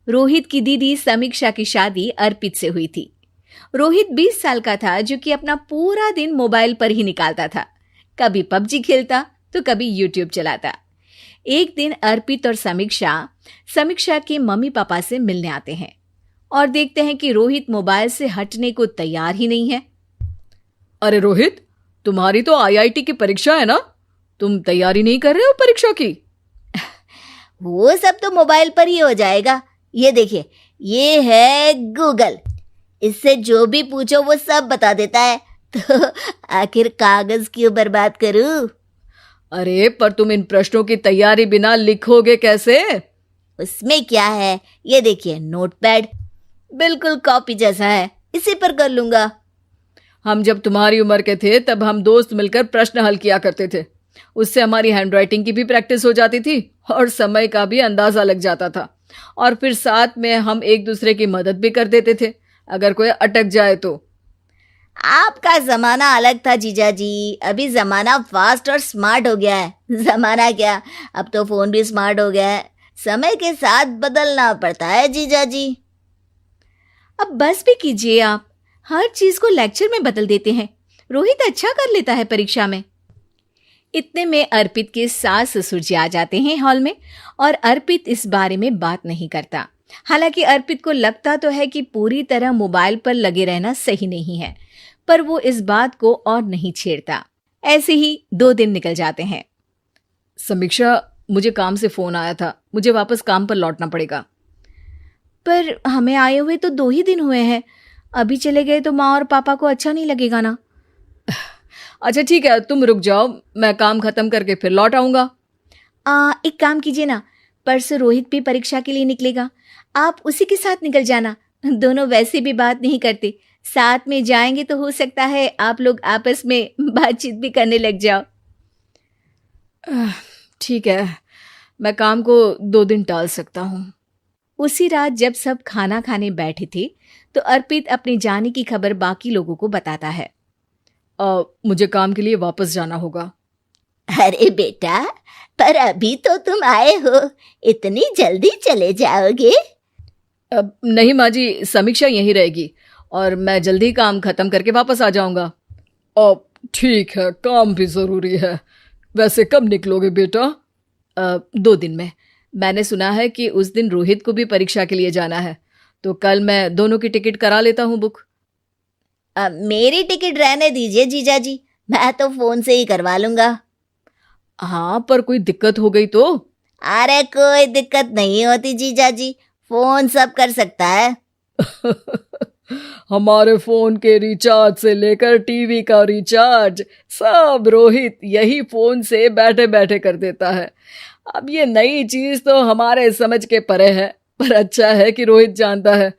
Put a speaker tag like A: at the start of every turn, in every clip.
A: रोहित की दीदी समीक्षा की शादी अर्पित से हुई थी। रोहित 20 साल का था, जो कि अपना पूरा दिन मोबाइल पर ही निकालता था। कभी पबजी खेलता तो कभी यूट्यूब चलाता। एक दिन अर्पित और समीक्षा के मम्मी पापा से मिलने आते हैं और देखते हैं कि रोहित मोबाइल से हटने को तैयार ही नहीं है।
B: अरे रोहित, तुम्हारी तो आईआईटी की परीक्षा है ना? तुम तैयारी नहीं कर रहे हो परीक्षा की?
C: वो सब तो मोबाइल पर ही हो जाएगा। ये देखिए, ये है गूगल। इससे जो भी पूछो वो सब बता देता है। तो आखिर कागज क्यों बर्बाद करूं?
B: अरे पर तुम इन प्रश्नों की तैयारी बिना लिखोगे कैसे?
C: उसमें क्या है, ये देखिए नोटपैड, बिल्कुल कॉपी जैसा है, इसी पर कर लूंगा।
B: हम जब तुम्हारी उम्र के थे तब हम दोस्त मिलकर प्रश्न हल किया करते थे। उससे हमारी हैंडराइटिंग की भी प्रैक्टिस हो जाती थी और समय का भी अंदाजा लग जाता था। और फिर साथ में हम एक दूसरे की मदद भी कर देते थे अगर कोई अटक जाए तो।
C: आपका जमाना अलग था जीजा जी, अभी जमाना फास्ट और स्मार्ट हो गया है। जमाना क्या, अब तो फोन भी स्मार्ट हो गया है। समय के साथ बदलना पड़ता है जीजा जी।
A: अब बस भी कीजिए, आप हर चीज को लेक्चर में बदल देते हैं। रोहित अच्छा कर लेता है परीक्षा में। इतने में अर्पित के सास ससुर जी आ जाते हैं हॉल में और अर्पित इस बारे में बात नहीं करता। हालांकि अर्पित को लगता तो है कि पूरी तरह मोबाइल पर लगे रहना सही नहीं है, पर वो इस बात को और नहीं छेड़ता। ऐसे ही 2 दिन निकल जाते हैं।
B: समीक्षा, मुझे काम से फोन आया था, मुझे वापस काम पर लौटना पड़ेगा।
A: पर हमें आए हुए तो 2 ही दिन हुए हैं, अभी चले गए तो माँ और पापा को अच्छा नहीं लगेगा ना।
B: अच्छा ठीक है, तुम रुक जाओ, मैं काम खत्म करके फिर लौट आऊंगा।
A: एक काम कीजिए ना, परसों रोहित भी परीक्षा के लिए निकलेगा, आप उसी के साथ निकल जाना। दोनों वैसे भी बात नहीं करते, साथ में जाएंगे तो हो सकता है आप लोग आपस में बातचीत भी करने लग जाओ।
B: ठीक है, मैं काम को 2 दिन टाल सकता हूँ।
A: उसी रात जब सब खाना खाने बैठे थे तो अर्पित अपने जाने की खबर बाकी लोगों को बताता है।
B: मुझे काम के लिए वापस जाना होगा।
C: अरे बेटा, पर अभी तो तुम आए हो, इतनी जल्दी चले जाओगे?
B: नहीं माँ जी, समीक्षा यहीं रहेगी और मैं जल्दी काम खत्म करके वापस आ जाऊंगा। ठीक है, काम भी जरूरी है। वैसे कब निकलोगे बेटा?
A: 2 दिन में। मैंने सुना है कि उस दिन रोहित को भी परीक्षा के लिए जाना है, तो कल मैं दोनों की टिकट करा लेता हूँ बुक।
C: मेरी टिकट रहने दीजिए जीजा जी, मैं तो फोन से ही करवा लूंगा।
B: हाँ, पर कोई दिक्कत हो गई तो?
C: अरे कोई दिक्कत नहीं होती जीजा जी, फोन सब कर सकता है।
B: हमारे फोन के रिचार्ज से लेकर टीवी का रिचार्ज सब रोहित यही फोन से बैठे बैठे कर देता है। अब ये नई चीज तो हमारे समझ के परे है, पर अच्छा है कि रोहित जानता है।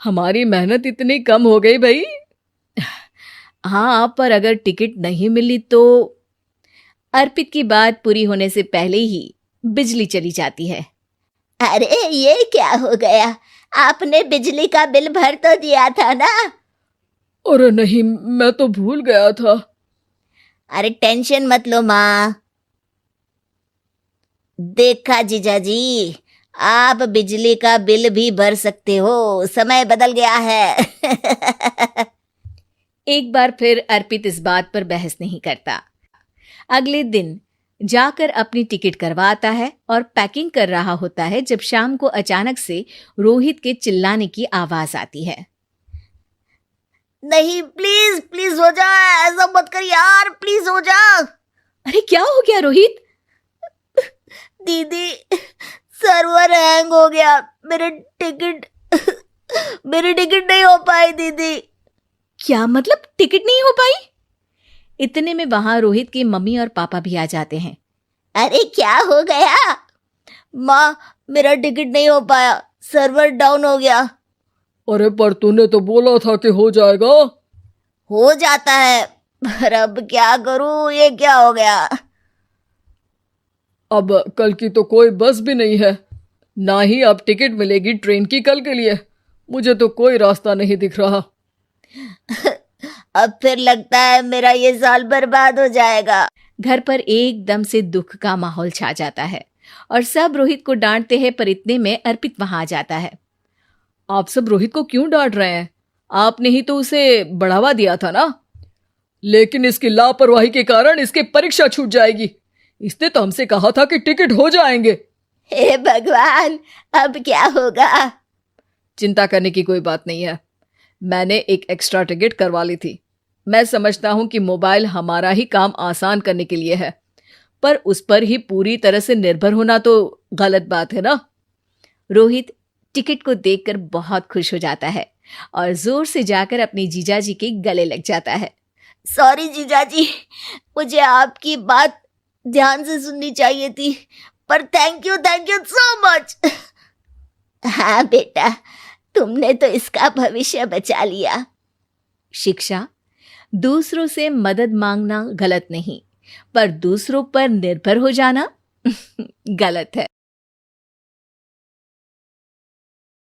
B: हमारी मेहनत इतनी कम हो गई भाई।
A: हाँ, पर अगर टिकट नहीं मिली तो? अर्पित की बात पूरी होने से पहले ही बिजली चली जाती है।
C: अरे ये क्या हो गया, आपने बिजली का बिल भर तो दिया था ना?
B: अरे नहीं, मैं तो भूल गया था।
C: अरे टेंशन मत लो माँ। देखा जीजा जी, आप बिजली का बिल भी भर सकते हो, समय बदल गया है।
A: एक बार फिर अर्पित इस बात पर बहस नहीं करता। अगले दिन जाकर अपनी टिकट करवाता है और पैकिंग कर रहा होता है जब शाम को अचानक से रोहित के चिल्लाने की आवाज आती है।
C: नहीं, प्लीज प्लीज हो जा, ऐसा मत कर यार, प्लीज हो जा।
A: अरे क्या हो गया रोहित?
C: दीदी, सर्वर हैंग हो गया, मेरी टिकट नहीं हो पाई दीदी।
A: क्या मतलब टिकट नहीं हो पाई? इतने में वहां रोहित के मम्मी और पापा भी आ जाते हैं।
C: अरे क्या हो गया? माँ, मेरा टिकट नहीं हो पाया, सर्वर डाउन हो गया।
B: अरे पर तूने तो बोला था कि हो जाएगा।
C: हो जाता है, पर अब क्या करूं, ये क्या हो गया?
B: अब कल की तो कोई बस भी नहीं है, ना ही अब टिकट मिलेगी ट्रेन की कल के लिए। मुझे तो कोई रास्ता नहीं दिख रहा।
C: अब फिर लगता है मेरा ये साल बर्बाद हो जाएगा।
A: घर पर एकदम से दुख का माहौल छा जाता है और सब रोहित को डांटते हैं, पर इतने में अर्पित वहां आ जाता है।
B: आप सब रोहित को क्यों डांट रहे हैं? आपने ही तो उसे बढ़ावा दिया था ना। लेकिन इसकी लापरवाही के कारण इसकी परीक्षा छूट जाएगी। इसने तो हमसे कहा था कि टिकट हो जाएंगे।
C: हे भगवान, अब क्या होगा?
B: चिंता करने की कोई बात नहीं है। मैंने एक एक्स्ट्रा टिकट करवा ली थी। मैं समझता हूं कि मोबाइल हमारा ही काम आसान करने के लिए है, पर उस पर ही पूरी तरह से निर्भर होना तो गलत बात है ना।
A: रोहित टिकट को देखकर बहुत खुश हो जाता है और जोर से जाकर अपने जीजाजी के गले लग जाता है।
C: सॉरी जीजाजी, मुझे आपकी बात ध्यान से सुननी चाहिए थी, पर थैंक यू सो मच। हाँ बेटा, तुमने तो इसका भविष्य बचा लिया।
A: शिक्षा, दूसरों से मदद मांगना गलत नहीं, पर दूसरों पर निर्भर हो जाना गलत है।